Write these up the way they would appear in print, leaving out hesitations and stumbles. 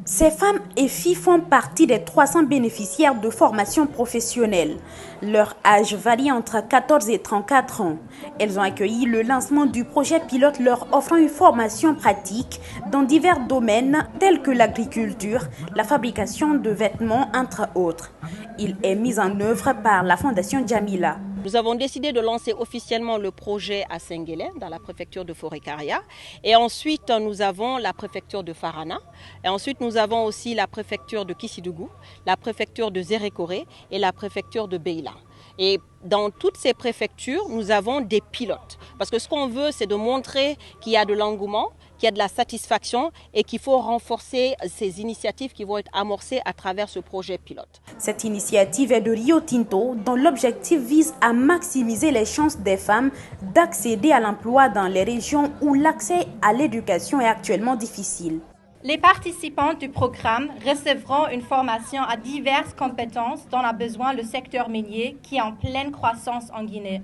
Ces femmes et filles font partie des 300 bénéficiaires de formation professionnelle. Leur âge varie entre 14 et 34 ans. Elles ont accueilli le lancement du projet pilote leur offrant une formation pratique dans divers domaines tels que l'agriculture, la fabrication de vêtements, entre autres. Il est mis en œuvre par la Fondation Djamila. Nous avons décidé de lancer officiellement le projet à Senguélé, dans la préfecture de Forêt-Karia. Et ensuite, nous avons la préfecture de Farana. Et ensuite, nous avons aussi la préfecture de Kissidougou, la préfecture de Zérékoré et la préfecture de Beila. Et dans toutes ces préfectures, nous avons des pilotes. Parce que ce qu'on veut, c'est de montrer qu'il y a de l'engouement, qu'il y a de la satisfaction et qu'il faut renforcer ces initiatives qui vont être amorcées à travers ce projet pilote. Cette initiative est de Rio Tinto, dont l'objectif vise à maximiser les chances des femmes d'accéder à l'emploi dans les régions où l'accès à l'éducation est actuellement difficile. Les participants du programme recevront une formation à diverses compétences dont a besoin le secteur minier qui est en pleine croissance en Guinée.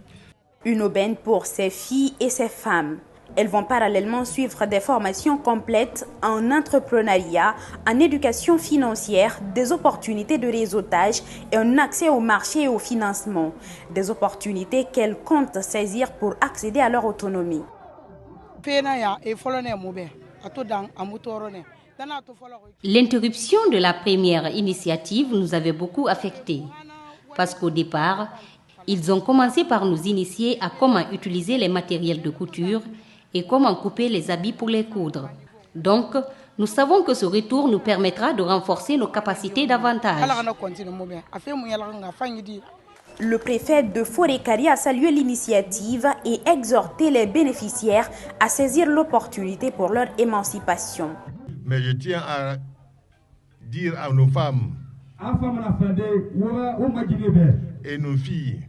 Une aubaine pour ces filles et ces femmes. Elles vont parallèlement suivre des formations complètes en entrepreneuriat, en éducation financière, des opportunités de réseautage et un accès au marché et au financement. Des opportunités qu'elles comptent saisir pour accéder à leur autonomie. L'interruption de la première initiative nous avait beaucoup affectés parce qu'au départ, ils ont commencé par nous initier à comment utiliser les matériels de couture et comment couper les habits pour les coudre. Donc, nous savons que ce retour nous permettra de renforcer nos capacités davantage. Le préfet de Forêt-Karia a salué l'initiative et exhorté les bénéficiaires à saisir l'opportunité pour leur émancipation. Mais je tiens à dire à nos femmes et nos filles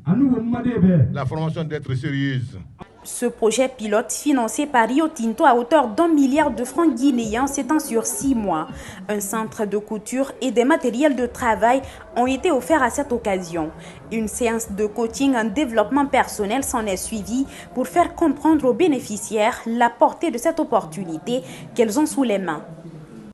la formation d'être sérieuse. Ce projet pilote financé par Rio Tinto à hauteur d'1 milliard de francs guinéens s'étend sur 6 mois. Un centre de couture et des matériels de travail ont été offerts à cette occasion. Une séance de coaching en développement personnel s'en est suivie pour faire comprendre aux bénéficiaires la portée de cette opportunité qu'elles ont sous les mains.